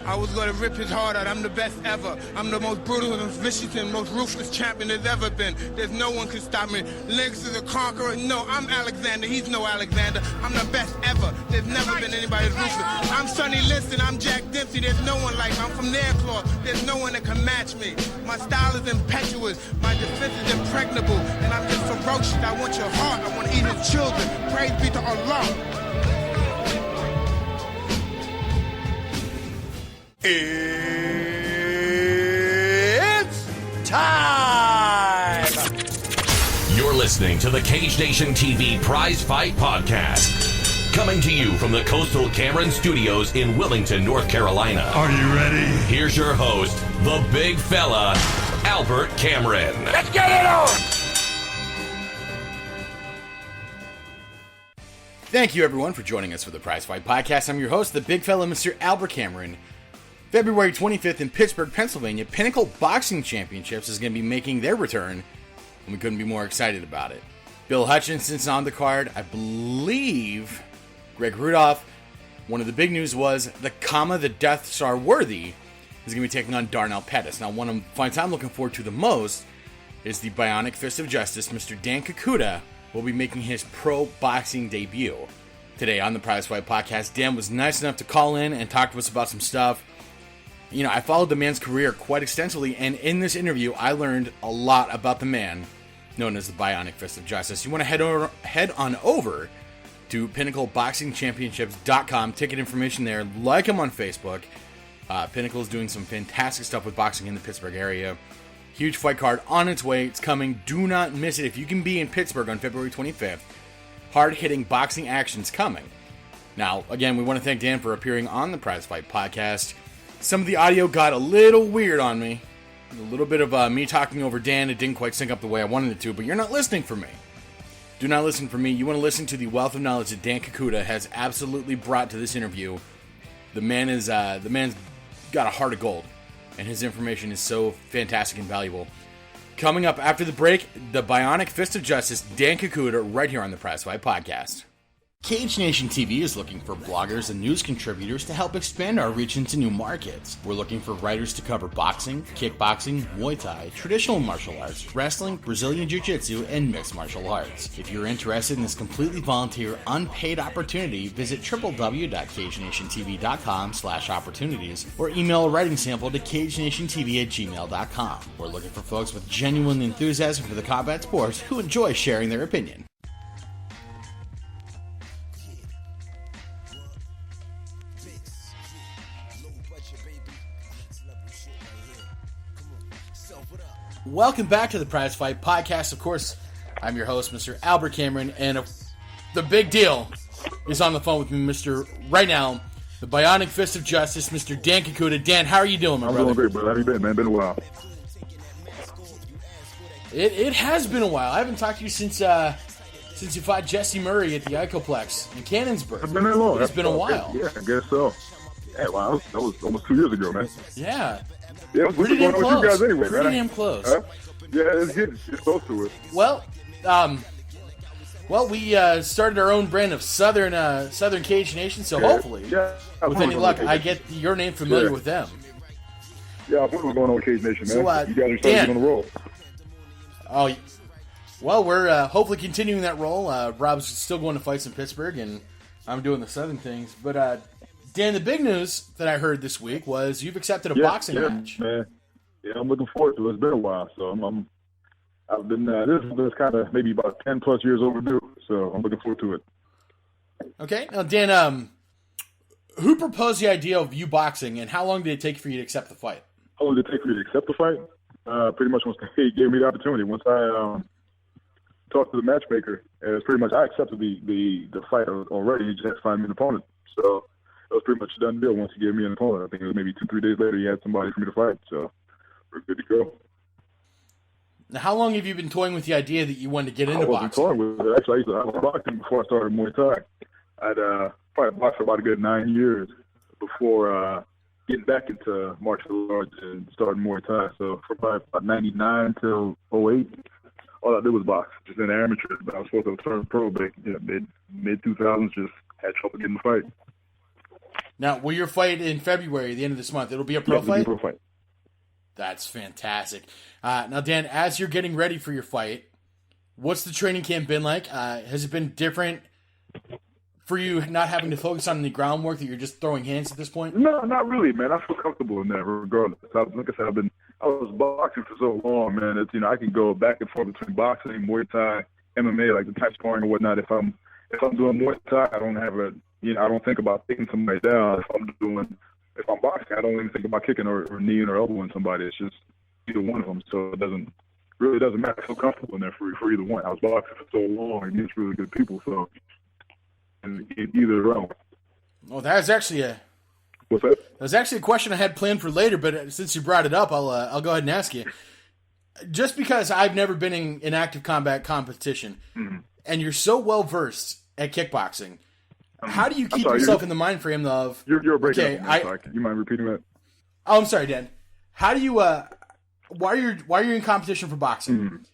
I was going to rip his heart out. I'm the best ever. I'm the most brutal and vicious and most ruthless champion there's ever been. There's no one can stop me. Lynx is a conqueror. No, I'm Alexander. He's no Alexander. I'm the best ever. There's never been anybody as ruthless. I'm Sonny Liston. I'm Jack Dempsey. There's no one like me. I'm from their claw. There's no one that can match me. My style is impetuous. My defense is impregnable. And I'm just ferocious. I want your heart. I want to eat his children. Praise be to Allah. It's time! You're listening to the Cage Nation TV Prize Fight Podcast. Coming to you from the Coastal Cameron Studios in Wilmington, North Carolina. Are you ready? Here's your host, the big fella, Albert Cameron. Let's get it on! Thank you, everyone, for joining us for the Prize Fight Podcast. I'm your host, the big fella, Mr. Albert Cameron. February 25th in Pittsburgh, Pennsylvania, Pinnacle Boxing Championships is going to be making their return, and we couldn't be more excited about it. Bill Hutchinson's on the card. I believe Greg Rudolph. One of the big news was the Death Star Worthy is going to be taking on Darnell Pettis. Now, one of the fights I'm looking forward to the most is the Bionic Fist of Justice. Mr. Dann Cucuta will be making his pro boxing debut. Today on the Prize Fight Podcast, Dan was nice enough to call in and talk to us about some stuff. You know, I followed the man's career quite extensively, and in this interview, I learned a lot about the man known as the Bionic Fist of Justice. You want to head on over to PinnacleBoxingChampionships.com. Ticket information there. Like him on Facebook. Pinnacle is doing some fantastic stuff with boxing in the Pittsburgh area. Huge fight card on its way. It's coming. Do not miss it. If you can be in Pittsburgh on February 25th, hard-hitting boxing action's coming. Now, again, we want to thank Dan for appearing on the Prize Fight Podcast. Some of the audio got a little weird on me. A little bit of me talking over Dan. It didn't quite sync up the way I wanted it to, but you're not listening for me. Do not listen for me. You want to listen to the wealth of knowledge that Dann Cucuta has absolutely brought to this interview. The man's got a heart of gold, and his information is so fantastic and valuable. Coming up after the break, the Bionic Fist of Justice, Dann Cucuta, right here on the Prize Fight Podcast. Cage Nation TV is looking for bloggers and news contributors to help expand our reach into new markets. We're looking for writers to cover boxing, kickboxing, Muay Thai, traditional martial arts, wrestling, Brazilian Jiu-Jitsu, and mixed martial arts. If you're interested in this completely volunteer, unpaid opportunity, visit www.cagenationtv.com/opportunities or email a writing sample to cagenationtv@gmail.com. We're looking for folks with genuine enthusiasm for the combat sports who enjoy sharing their opinion. Welcome back to the Prize Fight Podcast. Of course, I'm your host, Mr. Albert Cameron, and the big deal is on the phone with me, right now, the Bionic Fist of Justice, Mr. Dann Cucuta. Dan, how are you doing, my brother? I'm doing great, brother. How you been, man? Been a while. It has been a while. I haven't talked to you since you fought Jesse Murray at the Icoplex in Cannonsburg. It's been that long. It's been a while. Yeah, I guess so. Yeah, wow, that was almost 2 years ago, man. Yeah. Yeah, what's going on with you guys anyway, man? Pretty damn close. Huh? Yeah, it's close to it. Well, we started our own brand of Southern Cage Nation, so hopefully, with any luck, I get your name familiar with them. Yeah, I thought what's going on with Cage Nation, man. So, you guys are starting to get on the roll. Oh, well, we're hopefully continuing that role. Rob's still going to fights in Pittsburgh, and I'm doing the Southern things. But, Dan, the big news that I heard this week was you've accepted a boxing match. Man. Yeah, I'm looking forward to it. It's been a while, so I've been this is kind of maybe about 10 plus years overdue, so I'm looking forward to it. Okay, now Dan, who proposed the idea of you boxing, and how long did it take for you to accept the fight? How long did it take for you to accept the fight? Pretty much once he gave me the opportunity. Once I talked to the matchmaker, and it's pretty much I accepted the fight already. He just had to find me an opponent, so. It was pretty much a done deal once he gave me an opponent. I think it was maybe 2-3 days later he had somebody for me to fight, so we're good to go. Now, how long have you been toying with the idea that you wanted to get into boxing? I wasn't toying with it. Actually, I was boxing before I started Muay Thai. I'd probably boxed for about a good 9 years before getting back into martial arts and starting Muay Thai. So from probably about 99 till 08, all I did was box, just in amateur. But I was supposed to turn pro back mid 2000s, just had trouble getting the fight. Now, will your fight in February, the end of this month, it'll be a pro It'll fight? be a pro fight. That's fantastic. Now, Dan, as you're getting ready for your fight, what's the training camp been like? Has it been different for you not having to focus on the groundwork that you're just throwing hands at this point? No, not really, man. I feel comfortable in that regardless. Like I said, I was boxing for so long, man. It's, I can go back and forth between boxing, Muay Thai, MMA, like the type sparring and whatnot. If I'm doing Muay Thai, I don't have I don't think about taking somebody down. If I'm boxing, I don't even think about kicking or kneeing or elbowing somebody. It's just either one of them. So it doesn't matter. I feel comfortable in there for either one. I was boxing for so long against really good people, so and either realm. Well, that's actually What's that? There's actually a question I had planned for later, but since you brought it up, I'll go ahead and ask you. Just because I've never been in an active combat competition, and you're so well versed at kickboxing, how do you keep yourself in the mind frame of? You're breaking okay, up. Sorry. You mind repeating that? Oh, I'm sorry, Dan. How do you? Why are you in competition for boxing,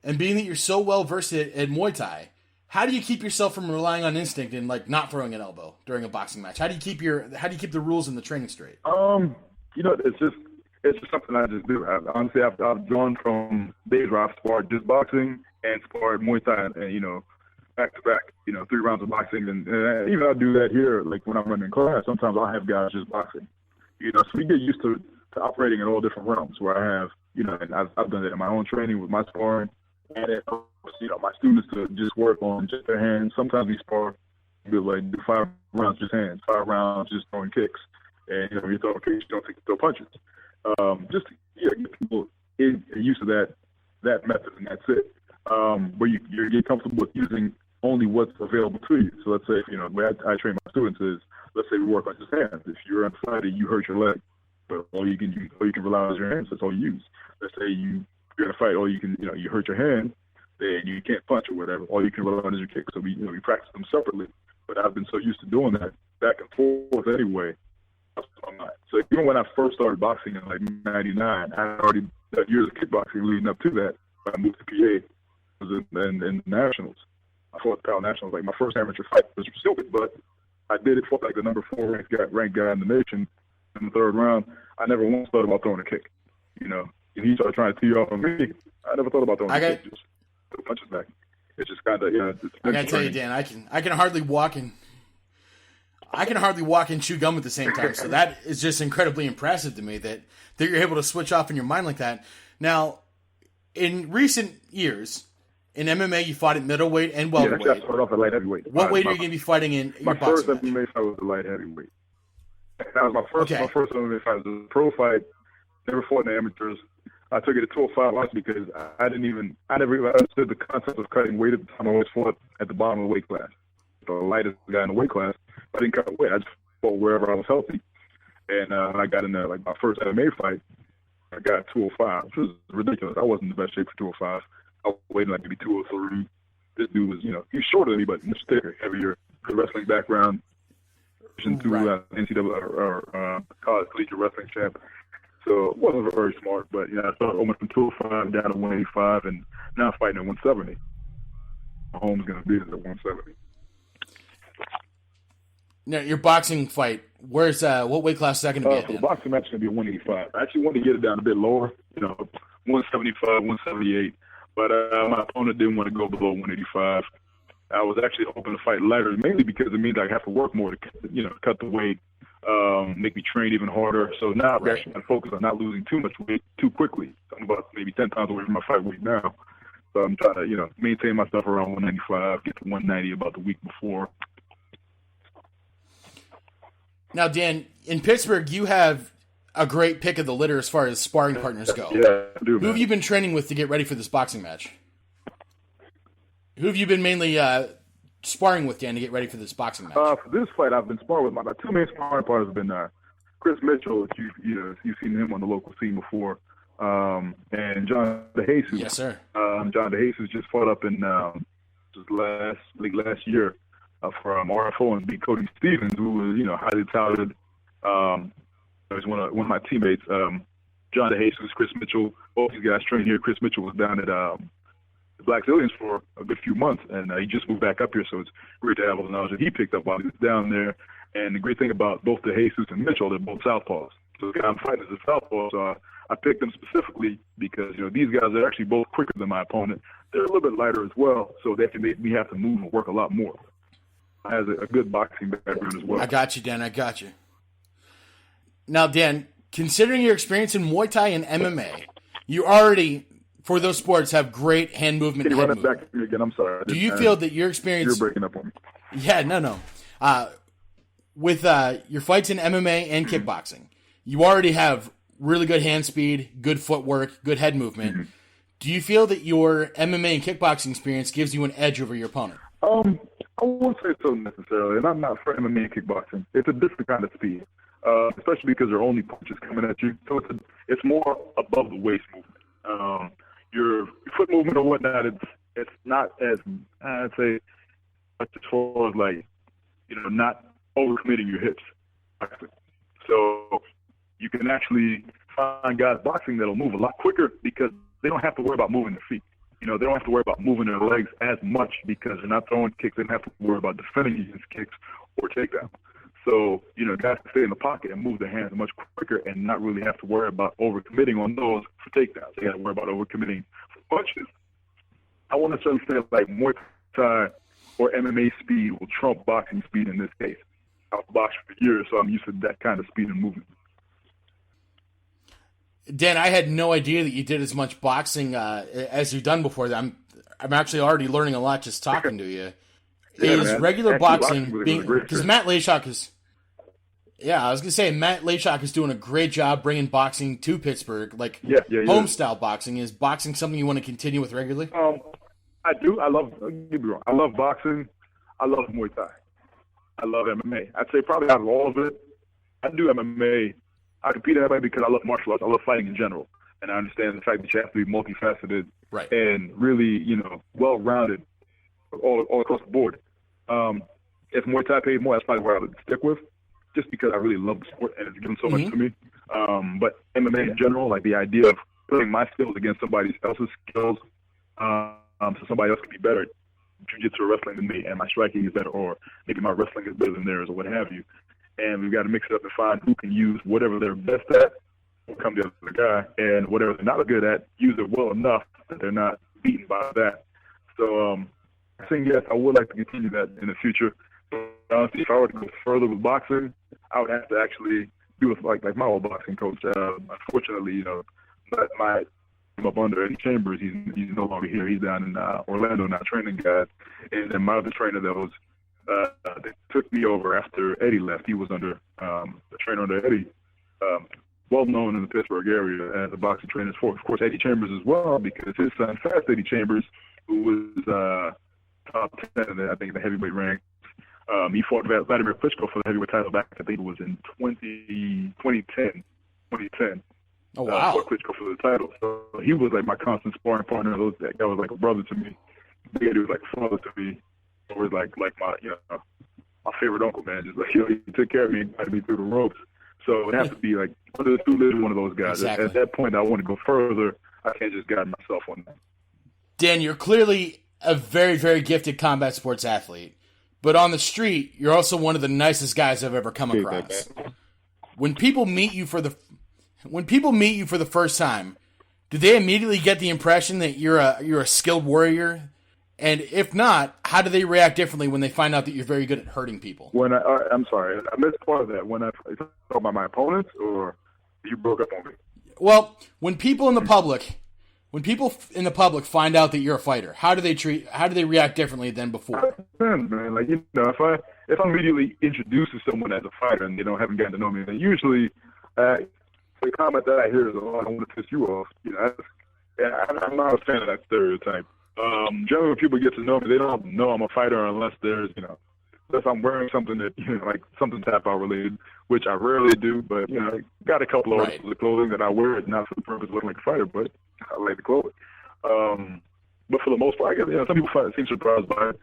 and being that you're so well versed at Muay Thai? How do you keep yourself from relying on instinct and like not throwing an elbow during a boxing match? How do you keep the rules and the training straight? It's just something I just do. Honestly, I've gone from days where I've sparred just boxing and sparred Muay Thai, and back to back, 3 rounds of boxing, and even I do that here. Like when I'm running class, sometimes I'll have guys just boxing. So we get used to operating in all different realms. Where I have, and I've done that in my own training with my sparring, and it helps, my students to just work on just their hands. Sometimes we spar, do 5 rounds just hands, 5 rounds just throwing kicks, and you throw kicks, you don't throw punches. Just to get people used to that method, and that's it. Where you get comfortable with using only what's available to you. So let's say, the way I train my students is, let's say we work on just hands. If you're undecided, you hurt your leg, but all you can rely on is your hands. That's all you use. Let's say you're in a fight, all you can, you hurt your hand, then you can't punch or whatever. All you can rely on is your kick. So we practice them separately. But I've been so used to doing that back and forth anyway. So even when I first started boxing in like '99, I had already done years of kickboxing leading up to that. I moved to PA, was in nationals. I fought the Pal Nationals. Like my first amateur fight was stupid, but I did it for like the number 4 ranked guy in the nation in the 3rd round. I never once thought about throwing a kick. If he started trying to tee off on me, I never thought about throwing a kick. Just throw punches back. It's just kind of I gotta tell you, Dan, I can hardly walk and chew gum at the same time. So that is just incredibly impressive to me that you're able to switch off in your mind like that. Now, in recent years, in MMA, you fought at middleweight and welterweight. Yeah, I started off at light heavyweight. What weight are you going to be fighting in your boxing match? My first MMA fight was the light heavyweight. That was my first MMA fight. It was a pro fight. Never fought in the amateurs. I took it to 205 honestly because I never even understood the concept of cutting weight at the time. I always fought at the bottom of the weight class. The lightest guy in the weight class. I didn't cut weight. I just fought wherever I was healthy. And when I got in there, like my first MMA fight, I got 205, which was ridiculous. I wasn't in the best shape for 205. I was waiting like maybe 203. This dude was, he was shorter than me, but much thicker, heavier, good wrestling background. NCAA or college collegiate wrestling champ. So it wasn't very smart, but I started almost from 205 down to 185, and now I'm fighting at 170. My home's going to be at 170. Now, your boxing fight, where's what weight class is that going to be at? The boxing match is going to be 185. I actually wanted to get it down a bit lower, 175, 178, but my opponent didn't want to go below 185. I was actually hoping to fight lighter, mainly because it means I have to work more to, cut the weight, make me train even harder. So now I'm actually going to focus on not losing too much weight too quickly. I'm about maybe 10 pounds away from my fight weight now. So I'm trying to, maintain myself around 195, get to 190 about the week before. Now, Dan, in Pittsburgh, you have a great pick of the litter as far as sparring partners go. Yeah, I do. Who have you been training with to get ready for this boxing match? Who have you been mainly sparring with, Dan, to get ready for this boxing match? For this fight, I've been sparring with my 2 main sparring partners have been Chris Mitchell, if you've seen him on the local scene before, and John DeJesus. Yes, sir. John DeJesus just fought up in last year from RFO and beat Cody Stevens, who was highly touted. He was one of my teammates. John DeJesus, Chris Mitchell, both these guys trained here. Chris Mitchell was down at the Black Zillions for a good few months, and he just moved back up here, so it's great to have all the knowledge that he picked up while he was down there. And the great thing about both the Jesus and Mitchell, they're both southpaws. So the guy I'm fighting is a southpaw, so I picked them specifically because, these guys are actually both quicker than my opponent. They're a little bit lighter as well, so they can make me have to move and work a lot more. Has a good boxing background as well. I got you, Dan. I got you. Now, Dan, considering your experience in Muay Thai and MMA, you already, for those sports, have great hand movement. Can you run it back to me again? I'm sorry. Do you feel that your experience... You're breaking up on me. Yeah, no. With your fights in MMA and kickboxing, you already have really good hand speed, good footwork, good head movement. Mm-hmm. Do you feel that your MMA and kickboxing experience gives you an edge over your opponent? I won't say so necessarily, and I'm not for MMA and kickboxing. It's a different kind of speed, especially because there are only punches coming at you. So it's more above the waist movement. Your foot movement or whatnot, it's not as, I'd say, as far as not overcommitting your hips. So you can actually find guys boxing that'll move a lot quicker because they don't have to worry about moving their feet. They don't have to worry about moving their legs as much because they're not throwing kicks. They don't have to worry about defending against kicks or takedowns. So, guys can stay in the pocket and move their hands much quicker and not really have to worry about overcommitting on those for takedowns. They got to worry about overcommitting for punches. I won't necessarily say Muay Thai or MMA speed will trump boxing speed in this case. I've boxed for years, so I'm used to that kind of speed and movement. Dan, I had no idea that you did as much boxing as you've done before. I'm actually already learning a lot just talking to you. Regular boxing being, because Matt Layshawk is, I was gonna say Matt Layshawk is doing a great job bringing boxing to Pittsburgh, home style boxing. Is boxing something you want to continue with regularly? I do. Don't get me wrong. I love boxing. I love Muay Thai. I love MMA. I'd say probably out of all of it, I do MMA. I compete at MMA because I love martial arts. I love fighting in general. And I understand the fact that you have to be multifaceted and really, well-rounded all across the board. If Muay Thai paid more, that's probably where I would stick with, just because I really love the sport and it's given so much to me. But MMA in general, the idea of putting my skills against somebody else's skills, so somebody else can be better at jiu-jitsu or wrestling than me, and my striking is better, or maybe my wrestling is better than theirs, or what have you. And we've got to mix it up and find who can use whatever they're best at, or come to the guy, and whatever they're not good at, use it well enough that they're not beaten by that. So I think, yes, I would like to continue that in the future. Honestly, if I were to go further with boxing, I would have to actually do it like my old boxing coach. Unfortunately, my up under Eddie Chambers, he's no longer here. He's down in Orlando now training guys. And then my other trainer that took me over after Eddie left, he was under the trainer under Eddie, well known in the Pittsburgh area as a boxing trainer for, of course, Eddie Chambers as well, because his son, Fast Eddie Chambers, who was top 10 in, I think, the heavyweight ranks, he fought Vladimir Klitschko for the heavyweight title back, I think it was in 2010. Oh, wow. Fought Klitschko for the title. So he was my constant sparring partner. That guy was like a brother to me. Big Eddie was like a father to me. Or was like my my favorite uncle, man. Just he took care of me and guided me through the ropes. So it has to be one of the two lives, one of those guys. Exactly. At that point, I want to go further. I can't just guide myself on that. Dan, you're clearly a very, very gifted combat sports athlete, but on the street, you're also one of the nicest guys I've ever come across. When people meet you for the first time, do they immediately get the impression that you're a skilled warrior? And if not, how do they react differently when they find out that you're very good at hurting people? I'm sorry, I missed part of that. When I talk about my opponents, or you broke up on me? Well, when people in the public find out that you're a fighter, how do they react differently than before? Man, if I'm immediately introduced to someone as a fighter and they haven't gotten to know me, then usually the comment that I hear is, "Oh, I don't want to piss you off." I'm not a fan of that stereotype. Generally, when people get to know me, they don't know I'm a fighter unless unless I'm wearing something that, something tap out related, which I rarely do, but, I got a couple of articles of clothing that I wear, not for the purpose of looking like a fighter, but I like the clothing. But for the most part, I guess, some people seem surprised by it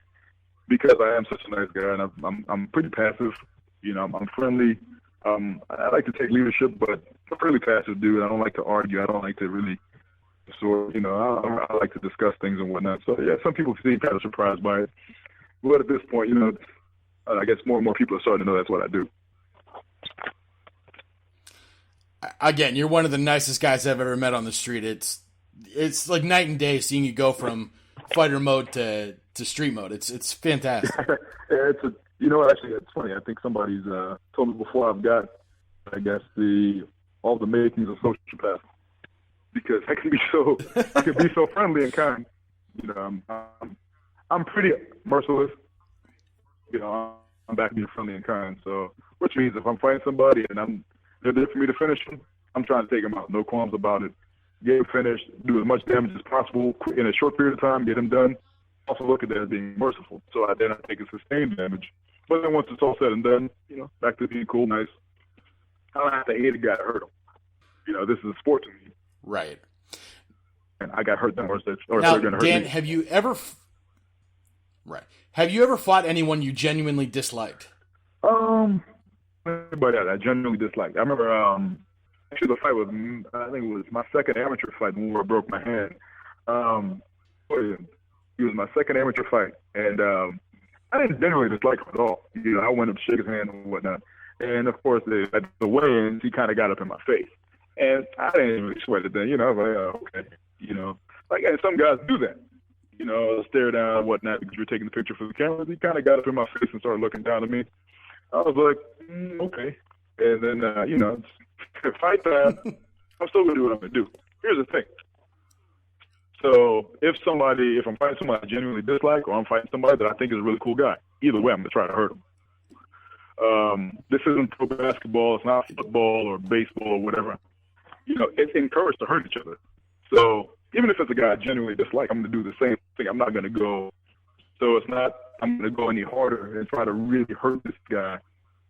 because I am such a nice guy, and I'm pretty passive. I'm friendly. I like to take leadership, but I'm a fairly passive dude. I don't like to argue. I don't like to really I like to discuss things and whatnot. So, yeah, some people seem kind of surprised by it. But at this point, I guess more and more people are starting to know that's what I do. Again, you're one of the nicest guys I've ever met on the street. It's like night and day seeing you go from fighter mode to street mode. It's fantastic. Yeah, actually, it's funny. I think somebody's told me before I've got, I guess, all the makings of sociopath, because I can be so friendly and kind. You know, I'm pretty merciless. You know, I'm back being friendly and kind. So, which means if I'm fighting somebody and they're there for me to finish them, I'm trying to take them out. No qualms about it. Get them finished, do as much damage as possible in a short period of time, get them done. Also look at that as being merciful. So then I take a sustained damage. But then once it's all said and done, you know, back to being cool, nice. I don't have to hate a guy to hurt him. You know, this is a sport to me. Right. And I got hurt then, or now, they're going to hurt Dan, me. have you ever fought anyone you genuinely disliked? Anybody that I genuinely disliked. I remember actually the fight was, I think it was my second amateur fight when I broke my hand. It was my second amateur fight, and I didn't generally dislike him at all. You know, I went up to shake his hand and whatnot. And of course, at the weigh-ins, he kind of got up in my face. And I didn't really sweat it then. You know, I was like, oh, okay. You know, like, and some guys do that. You know, stare down and whatnot because you're taking the picture for the camera. He kind of got up in my face and started looking down at me. I was like, okay. And then, you know, fight time, I'm still going to do what I'm going to do. Here's the thing. So if I'm fighting somebody I genuinely dislike, or I'm fighting somebody that I think is a really cool guy, either way, I'm going to try to hurt him. This isn't pro basketball. It's not football or baseball or whatever. You know, it's encouraged to hurt each other. So even if it's a guy I genuinely dislike, I'm going to do the same thing. I'm not going to go. So it's not, I'm going to go any harder and try to really hurt this guy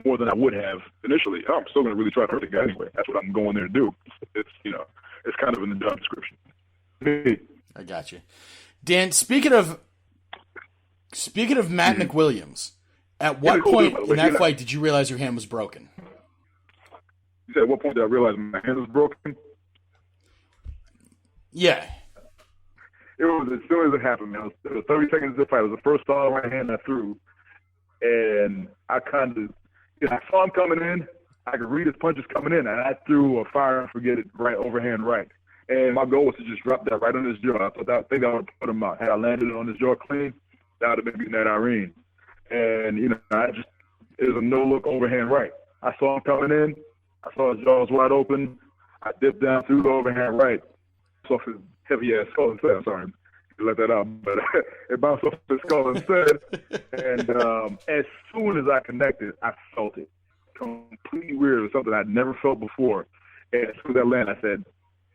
more than I would have initially. I'm still going to really try to hurt the guy anyway. That's what I'm going there to do. It's, you know, it's kind of in the job description. I got you. Dan, speaking of Matt McWilliams, at what point in that fight did you realize your hand was broken? You said at what point did I realize my hand was broken? Yeah. It was as soon as it happened, man. It was 30 seconds of the fight. It was the first all right hand I threw. And I kind of, I saw him coming in. I could read his punches coming in. And I threw a fire and forget it right overhand right. And my goal was to just drop that right on his jaw. I think that would put him out. Had I landed on his jaw clean, that would have been beating that Irene. And, you know, it was a no-look overhand right. I saw him coming in. I saw his jaw was wide open. I dipped down through the overhand right. Off his heavy-ass skull and said, sorry, you let that out. But it bounced off his skull and said. And as soon as I connected, I felt it. Completely weird. It was something I'd never felt before. And as soon as I landed, I said,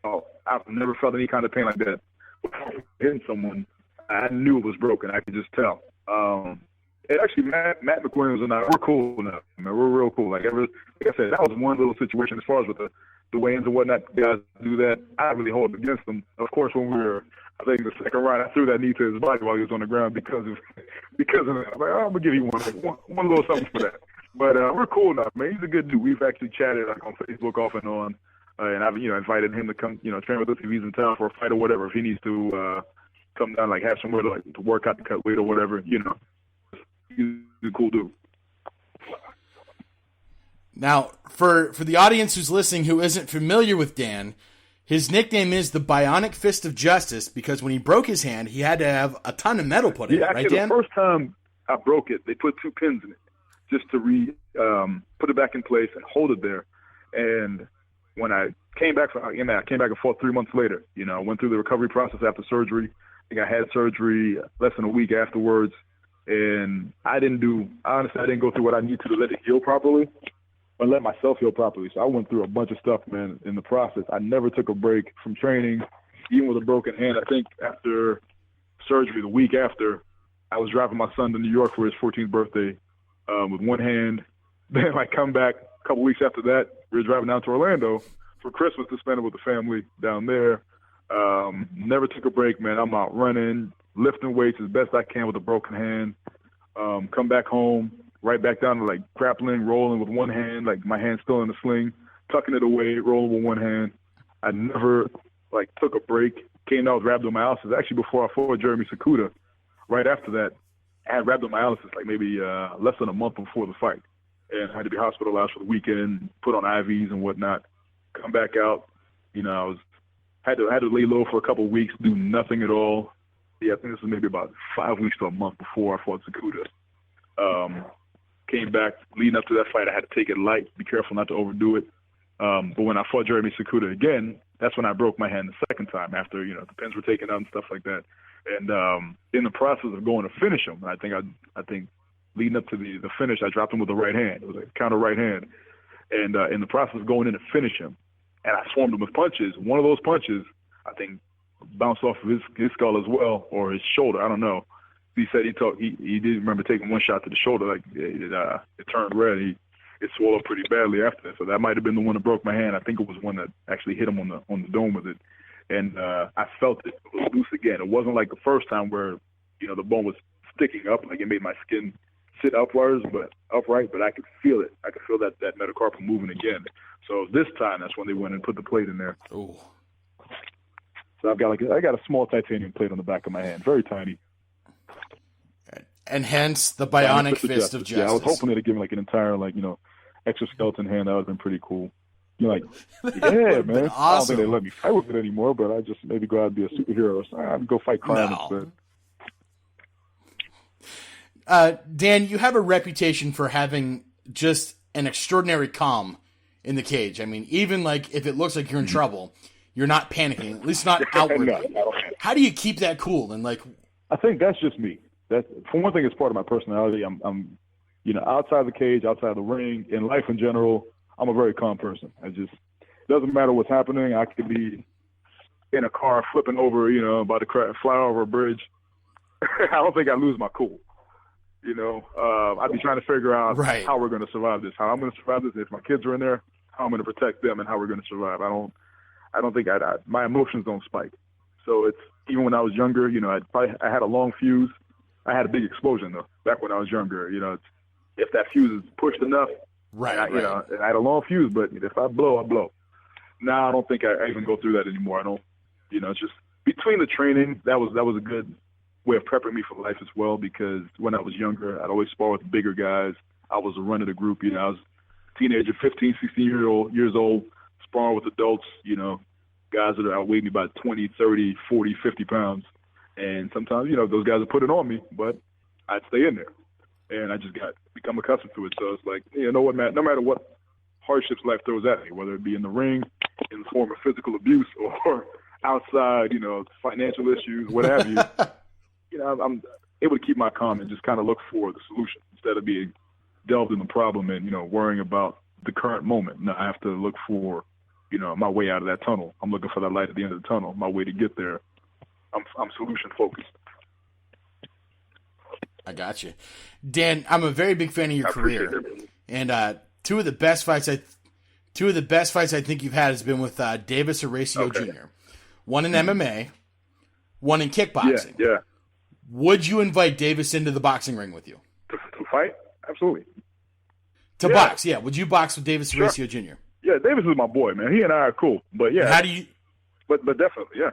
oh, I've never felt any kind of pain like that. Hitting someone, I knew it was broken. I could just tell. And actually, Matt McWilliams and I, we're cool now. I mean, we're real cool. Like I said, that was one little situation as far as with the weigh-ins and whatnot. Guys do that. I really hold it against them. Of course, when we were, I think the second round, I threw that knee to his body while he was on the ground because of that. I'm like, oh, I'm gonna give you one little something for that. But we're cool now, man. He's a good dude. We've actually chatted like on Facebook off and on. And I've, invited him to come, train with us if he's in town for a fight or whatever. If he needs to come down, like have somewhere to work out the cut weight or whatever, He's a cool dude. Now, for the audience who's listening who isn't familiar with Dan, his nickname is the Bionic Fist of Justice because when he broke his hand, he had to have a ton of metal put in it, right, Dan? The first time I broke it, they put 2 pins in it just to put it back in place and hold it there. And when I came back, I came back and fought 3 months later. I went through the recovery process after surgery. I think I had surgery less than a week afterwards. And I didn't go through what I need to let it heal properly or let myself heal properly. So I went through a bunch of stuff, man, in the process. I never took a break from training, even with a broken hand. I think after surgery, the week after, I was driving my son to New York for his 14th birthday with one hand. Then I come back a couple weeks after that. We were driving down to Orlando for Christmas to spend it with the family down there. Never took a break, man. I'm out running, lifting weights as best I can with a broken hand. Come back home, right back down to like grappling, rolling with one hand, like my hand's still in the sling, tucking it away, rolling with one hand. I never took a break. Came out, grabbed on my house. It was actually before I fought Jeremy Cucuta. Right after that, I had rhabdomyolysis like maybe less than a month before the fight, and I had to be hospitalized for the weekend, put on IVs and whatnot. Come back out, you know, had to lay low for a couple of weeks, do nothing at all. Yeah, I think this was maybe about 5 weeks to a month before I fought Cucuta. Came back, leading up to that fight, I had to take it light, be careful not to overdo it. But when I fought Jeremy Cucuta again, that's when I broke my hand the second time after, you know, the pins were taken out and stuff like that. And in the process of going to finish him, I think leading up to the finish, I dropped him with the right hand. It was a counter right hand. And in the process of going in to finish him, and I swarmed him with punches, one of those punches, I think, bounced off of his skull as well, or his shoulder, I don't know. He said he did remember taking one shot to the shoulder, like it turned red. It swelled up pretty badly after that. So that might have been the one that broke my hand. I think it was one that actually hit him on the dome with it. And I felt it. It was loose again. It wasn't like the first time where, you know, the bone was sticking up, like it made my skin sit upright, but I could feel it. I could feel that metacarpal moving again. So this time, that's when they went and put the plate in there. Ooh. So I got a small titanium plate on the back of my hand, very tiny. And hence the Bionic Fist of Justice. Yeah, I was hoping they'd give me like an entire, like, you know, exoskeleton hand. That would have been pretty cool. You're like, yeah, man. Awesome. I don't think they let me fight with it anymore, but I just maybe go out and be a superhero. So I'd go fight crime instead. Dan, you have a reputation for having just an extraordinary calm in the cage. I mean, even like if it looks like you're in trouble, you're not panicking, at least not outwardly. No, I don't panic. How do you keep that cool? And like, I think that's just me. That, for one thing, it's part of my personality. I'm, you know, outside the cage, outside the ring, in life in general, I'm a very calm person. It doesn't matter what's happening. I could be in a car flipping over, you know, about to fly over a bridge. I don't think I lose my cool. You know, I'd be trying to figure out how we're going to survive this, how I'm going to survive this. If my kids are in there, how I'm going to protect them and how we're going to survive. I don't think my emotions don't spike. So it's, even when I was younger, you know, I had a long fuse. I had a big explosion though back when I was younger. You know, if that fuse is pushed enough, you know, and I had a long fuse, but if I blow, I blow. Now I don't think I even go through that anymore. I don't, you know, it's just between the training, that was a good way of prepping me for life as well, because when I was younger, I'd always spar with bigger guys. I was the run of the group. You know, I was a teenager, 15, 16 years old, sparring with adults. You know, guys that outweighed me by 20, 30, 40, 50 pounds. And sometimes, you know, those guys would put it on me, but I'd stay in there. And I just become accustomed to it. So it's like, you know what, man, no matter what hardships life throws at me, whether it be in the ring, in the form of physical abuse, or outside, you know, financial issues, what have you, you know, I'm able to keep my calm and just kind of look for the solution instead of being delved in the problem and, you know, worrying about the current moment. No, I have to look for, you know, my way out of that tunnel. I'm looking for that light at the end of the tunnel, my way to get there. I'm solution focused. I got you, Dan. I'm a very big fan of your career, and two of the best fights I think you've had has been with Davis Horacio Jr. One in MMA, one in kickboxing. Yeah. Would you invite Davis into the boxing ring with you to fight? Absolutely. To box, yeah. Would you box with Davis Horacio Jr.? Yeah, Davis is my boy, man. He and I are cool, but yeah. And how do you? But definitely, yeah.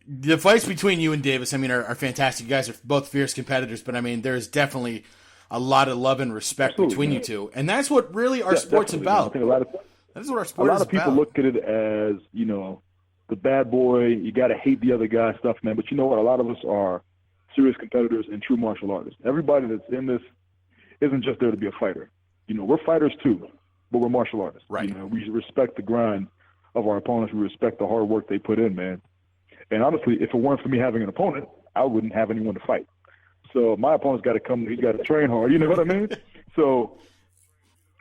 The fights between you and Davis, I mean, are fantastic. You guys are both fierce competitors, but I mean, there's definitely a lot of love and respect between you two, and that's what really our sport's about. That is what our sport is about. A lot of people look at it as, you know, the bad boy, you got to hate the other guy stuff, man. But you know what? A lot of us are serious competitors and true martial artists. Everybody that's in this isn't just there to be a fighter. You know, we're fighters too, but we're martial artists. Right. You know, we respect the grind of our opponents. We respect the hard work they put in, man. And honestly, if it weren't for me having an opponent, I wouldn't have anyone to fight. So my opponent's got to come. He's got to train hard. You know what I mean? So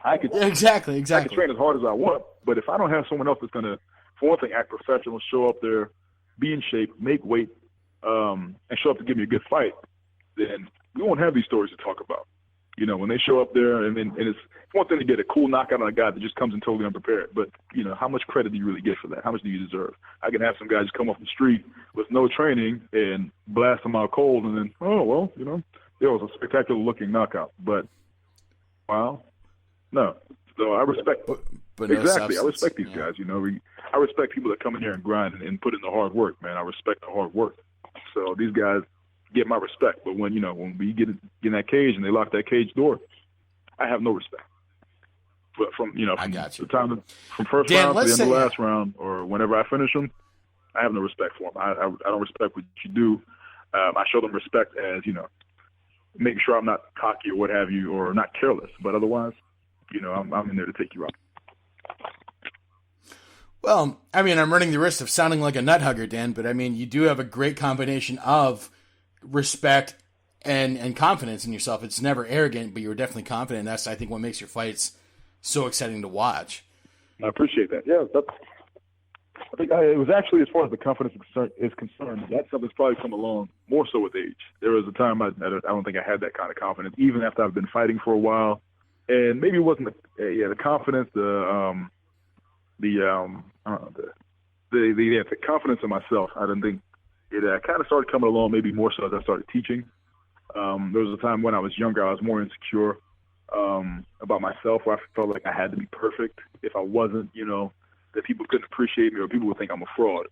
I could exactly. I can train as hard as I want, but if I don't have someone else that's going to, for one thing, act professional, show up there, be in shape, make weight, and show up to give me a good fight, then we won't have these stories to talk about. You know, when they show up there, and it's one thing to get a cool knockout on a guy that just comes in totally unprepared, but, you know, how much credit do you really get for that? How much do you deserve? I can have some guys come off the street with no training and blast them out cold, and then, oh, well, you know, it was a spectacular-looking knockout. But, wow, no. So I respect but exactly. No I respect these guys, you know. I respect people that come in here and grind and put in the hard work, man. I respect the hard work. So these guys get my respect. But when we get in that cage and they lock that cage door, I have no respect. But from I got you. the time from first Dan, round to the end of the let's last round, or whenever I finish them, I have no respect for them. I don't respect what you do. I show them respect as making sure I'm not cocky or what have you, or not careless. But otherwise, I'm in there to take you out. Well, I mean, I'm running the risk of sounding like a nut hugger, Dan, but I mean, you do have a great combination of respect and confidence in yourself. It's never arrogant, but you're definitely confident. That's, I think, what makes your fights so exciting to watch. I appreciate that. Yeah, I think it was actually, as far as the confidence is concerned, that's something that's probably come along more so with age. There was a time I don't think I had that kind of confidence, even after I've been fighting for a while. And maybe it wasn't the confidence, the confidence in myself. I didn't think it kind of started coming along maybe more so as I started teaching. There was a time when I was younger, I was more insecure about myself, where I felt like I had to be perfect. If I wasn't, that people couldn't appreciate me, or people would think I'm a fraud.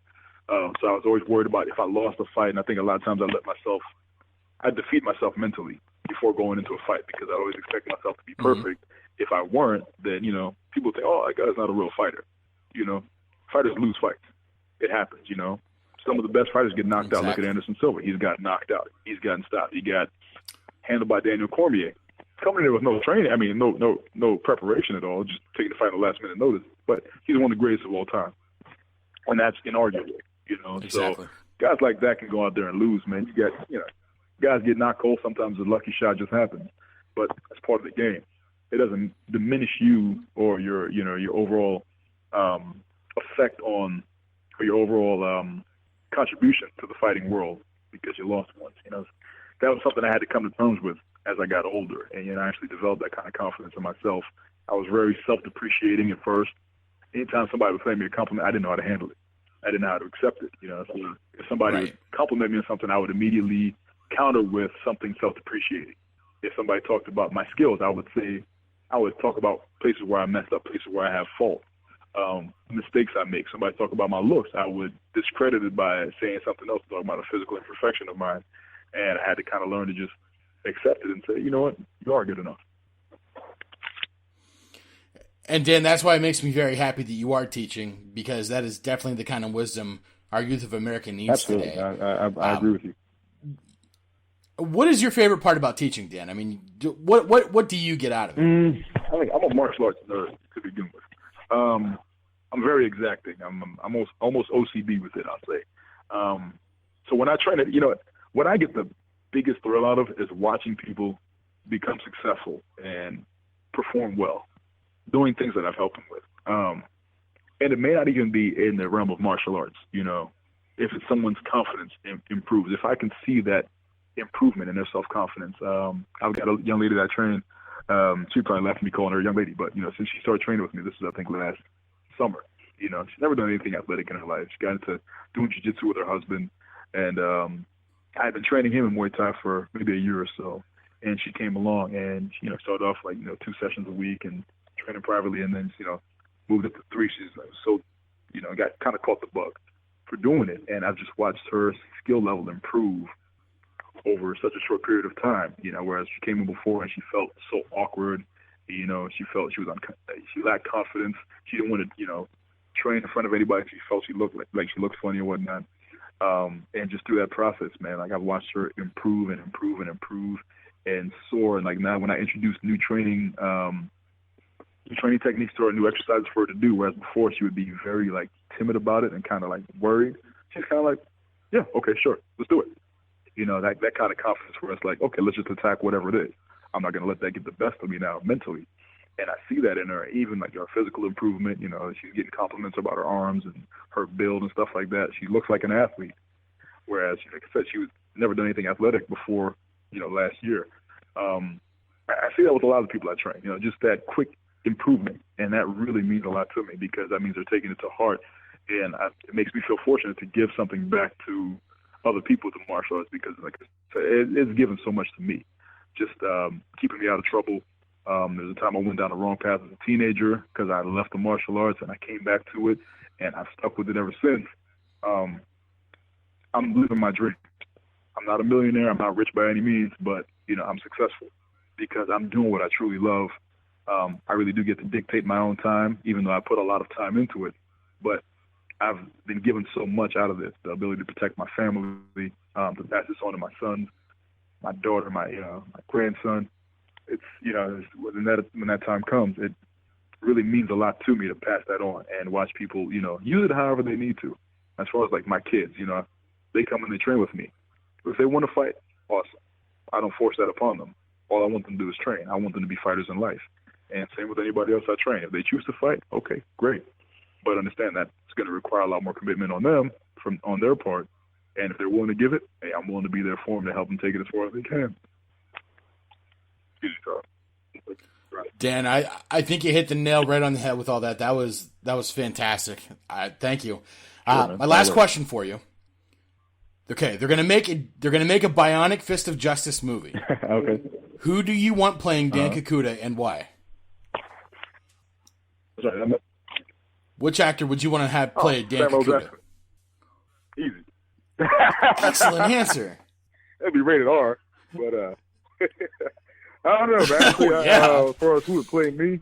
So I was always worried about if I lost a fight, and I think a lot of times I defeat myself mentally before going into a fight, because I always expect myself to be perfect. If I weren't, then, people would think, oh, that guy's not a real fighter. Fighters lose fights. It happens, Some of the best fighters get knocked out. Look at Anderson Silva. He's got knocked out. He's gotten stopped. He got handled by Daniel Cormier. Coming in there with no training, no preparation at all, just taking the fight on the last minute notice. But he's one of the greatest of all time. And that's inarguable, Exactly. So guys like that can go out there and lose, man. You got, guys get knocked cold. Sometimes a lucky shot just happens. But that's part of the game. It doesn't diminish you or your overall effect on, or your overall contribution to the fighting world because you lost once. That was something I had to come to terms with as I got older, and I actually developed that kind of confidence in myself. I was very self-depreciating at first. Anytime somebody would pay me a compliment, I didn't know how to handle it. I didn't know how to accept it. So if somebody would compliment me on something, I would immediately counter with something self-depreciating. If somebody talked about my skills, I would talk about places where I messed up, places where I have fault, mistakes I make. Somebody talk about my looks, I would discredit it by saying something else, talking about a physical imperfection of mine. And I had to kind of learn to just accept it and say, you know what, you are good enough. And Dan, that's why it makes me very happy that you are teaching, because that is definitely the kind of wisdom our youth of America needs Absolutely. today. I agree with you. What is your favorite part about teaching, Dan? I mean, what do you get out of it? I think I'm a martial arts nerd to begin with. I'm very exacting. I'm almost OCD with it, I'll say. So when I train it, what I get the biggest thrill out of is watching people become successful and perform well, doing things that I've helped them with. And it may not even be in the realm of martial arts, if it's someone's confidence improves. If I can see that improvement in their self-confidence. I've got a young lady that I train. She probably laughed at me calling her a young lady, but, since she started training with me, this is, I think, last summer. She's never done anything athletic in her life. She got into doing jiu-jitsu with her husband, and I had been training him in Muay Thai for maybe a year or so, and she came along and, started off like, 2 sessions a week and training privately, and then, moved up to 3. She's so, got kind of caught the bug for doing it, and I've just watched her skill level improve over such a short period of time, whereas she came in before and she felt so awkward, she felt she lacked confidence. She didn't want to, train in front of anybody. She felt she looked like she looked funny or whatnot. And just through that process, man, like I've watched her improve and improve and improve and soar. And like now when I introduce new training techniques to her, new exercises for her to do, whereas before she would be very like timid about it and kind of like worried, she's kind of like, yeah, okay, sure, let's do it. That kind of confidence where it's like, okay, let's just attack whatever it is. I'm not going to let that get the best of me now mentally. And I see that in her, even like her physical improvement. She's getting compliments about her arms and her build and stuff like that. She looks like an athlete. Whereas, like I said, she was never done anything athletic before, last year. I see that with a lot of people I train, just that quick improvement. And that really means a lot to me because that means they're taking it to heart. And it makes me feel fortunate to give something back to other people with the martial arts because, like I said, it's given so much to me. Just keeping me out of trouble. There's a time I went down the wrong path as a teenager because I left the martial arts and I came back to it and I've stuck with it ever since. I'm living my dream. I'm not a millionaire. I'm not rich by any means, but, I'm successful because I'm doing what I truly love. I really do get to dictate my own time, even though I put a lot of time into it. But I've been given so much out of this, the ability to protect my family, to pass this on to my sons, my daughter, my grandson. It's, when that time comes, it really means a lot to me to pass that on and watch people, use it however they need to. As far as like my kids, they come and they train with me. If they want to fight, awesome. I don't force that upon them. All I want them to do is train. I want them to be fighters in life. And same with anybody else I train. If they choose to fight, okay, great. But understand that it's going to require a lot more commitment on them on their part. And if they're willing to give it, hey, I'm willing to be there for them to help them take it as far as they can. Dan, I think you hit the nail right on the head with all that. That was fantastic. Thank you. Sure, my last question for you. Okay, they're gonna make a Bionic Fist of Justice movie. Okay. Who do you want playing Dan Cucuta and why? Sorry, Which actor would you want to have play Dan Samuel Cucuta? Jackson. Easy. Excellent answer. That'd be rated R, but I don't know, man. Actually, as far as who would play me,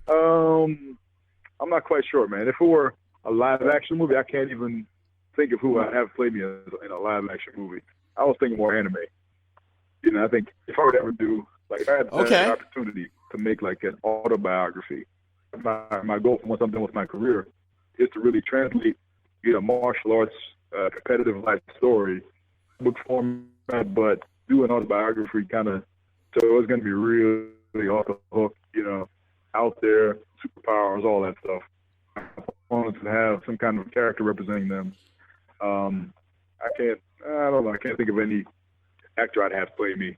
I'm not quite sure, man. If it were a live-action movie, I can't even think of who I'd have played me in a live-action movie. I was thinking more anime. I think if I would ever do, like, if I had the opportunity to make, like, an autobiography, my goal once I'm done with my career is to really translate, martial arts, competitive life story, book format, but do an autobiography kind of, so it's going to be really off the hook, out there, superpowers, all that stuff. I wanted to have some kind of character representing them. I don't know, I can't think of any actor I'd have play me.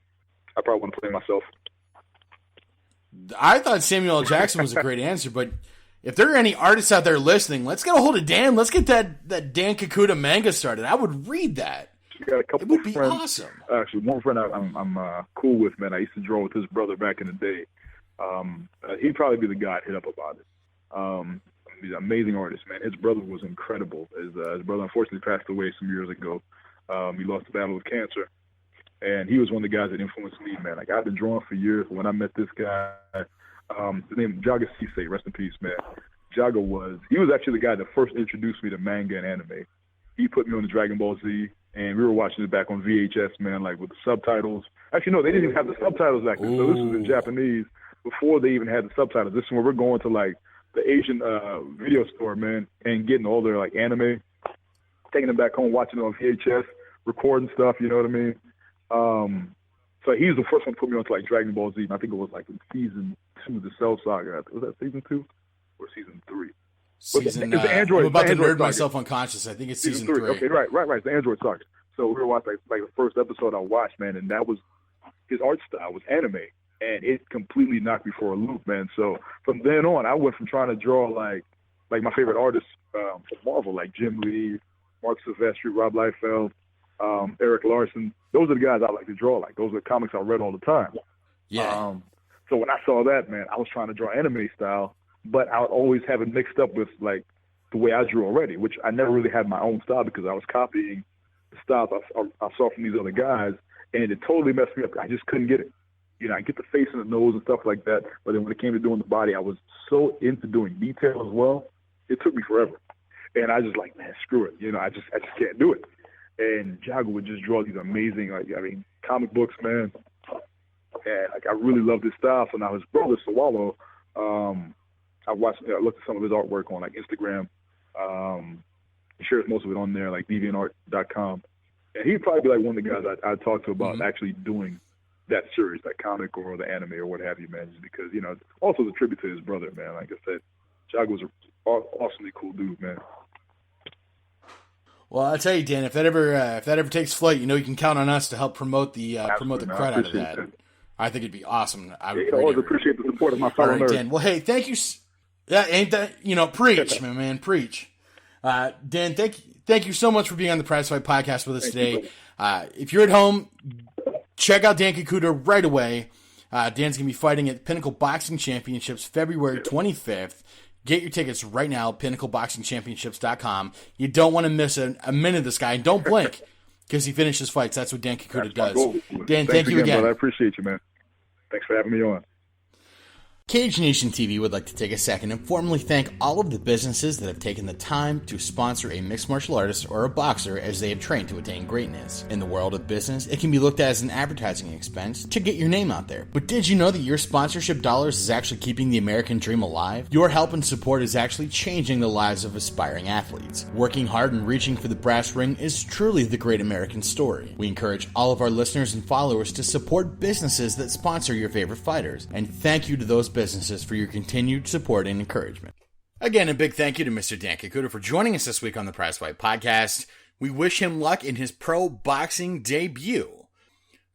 I probably want to play myself. I thought Samuel L. Jackson was a great answer, but if there are any artists out there listening, let's get a hold of Dan. Let's get that Dan Cucuta manga started. I would read that. You got a couple it would of be friends. Awesome. Actually, one friend I'm cool with, man. I used to draw with his brother back in the day. He'd probably be the guy I'd hit up about it. He's an amazing artist, man. His brother was incredible. His brother unfortunately passed away some years ago. He lost the battle with cancer. And he was one of the guys that influenced me, man. Like, I've been drawing for years. When I met this guy, his name Jaga Sisei, rest in peace, man. Jaga he was actually the guy that first introduced me to manga and anime. He put me on the Dragon Ball Z, and we were watching it back on VHS, man, like with the subtitles. Actually, no, they didn't even have the subtitles back then. So this was in Japanese before they even had the subtitles. This is when we're going to, like, the Asian video store, man, and getting all their, like, anime, taking them back home, watching it on VHS, recording stuff, you know what I mean? So he's the first one to put me onto, like, Dragon Ball Z, and I think it was, like, in season 2 of the Cell Saga. Was that season 2 or season 3? Season, it's the Android, I'm about to Android nerd Saga. myself unconscious. I think it's season 3. Okay, right. It's the Android Saga. So we were watching, like the first episode I watched, man, and that was, his art style was anime, and it completely knocked me for a loop, man. So from then on, I went from trying to draw, like my favorite artists from Marvel, like Jim Lee, Mark Silvestri, Rob Liefeld, Eric Larson. Those are the guys I like to draw. Like, those are the comics I read all the time. Yeah. So when I saw that, man, I was trying to draw anime style, but I would always have it mixed up with, like, the way I drew already, which I never really had my own style because I was copying the styles I saw from these other guys, and it totally messed me up. I just couldn't get it. I get the face and the nose and stuff like that, but then when it came to doing the body, I was so into doing detail as well. It took me forever. And I just like, man, screw it. I just can't do it. And Jago would just draw these amazing, comic books, man. And, I really love this style. So now his brother, Sawalo, I looked at some of his artwork on, like, Instagram. He shares most of it on there, like deviantart.com. And he'd probably be, like, one of the guys I'd talk to about actually doing that series, that comic or the anime or what have you, man, just because, also the tribute to his brother, man. Like I said, Jago was an awesomely cool dude, man. Well, I'll tell you, Dan, if that ever takes flight, you can count on us to help promote the crud out of that. I think it'd be awesome. I always appreciate the support of my fellow nerds. Dan. Well, hey, thank you. Yeah, ain't that, preach, my man, preach. Dan, thank you so much for being on the Prizefight podcast with us today. If you're at home, check out Dan Cucuta right away. Dan's going to be fighting at Pinnacle Boxing Championships February 25th. Get your tickets right now at PinnacleBoxingChampionships.com. You don't want to miss a minute of this guy. And don't blink. because he finishes fights. That's what Dan Cucuta That's my does. goal. Dan, Thanks thank you again. Brother. I appreciate you, man. Thanks for having me on. Cage Nation TV would like to take a second and formally thank all of the businesses that have taken the time to sponsor a mixed martial artist or a boxer as they have trained to attain greatness. In the world of business, it can be looked at as an advertising expense to get your name out there. But did you know that your sponsorship dollars is actually keeping the American dream alive? Your help and support is actually changing the lives of aspiring athletes. Working hard and reaching for the brass ring is truly the great American story. We encourage all of our listeners and followers to support businesses that sponsor your favorite fighters. And thank you to those businesses for your continued support and encouragement. Again, a big thank you to Mr. Dan Cucuta for joining us this week on the Prizefight podcast. We wish him luck in his pro boxing debut.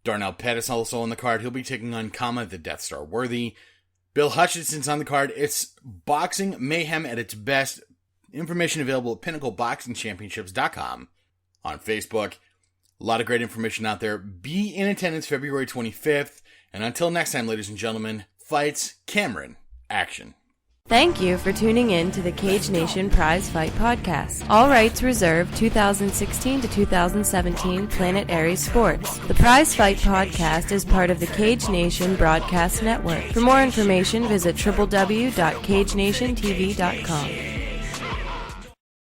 Darnell Pettis also on the card. He'll be taking on Kama the Death Star Worthy. Bill Hutchinson's on the card. It's boxing mayhem at its best. Information available at PinnacleBoxingChampionships.com. On Facebook. A lot of great information out there. Be in attendance February 25th. And until next time, ladies and gentlemen, fights, Cameron, action. Thank you for tuning in to the Cage Nation Prize Fight Podcast. All rights reserved 2016 to 2017 Planet Aries Sports. The Prize Fight Podcast is part of the Cage Nation Broadcast Network. For more information, visit www.cagenationtv.com.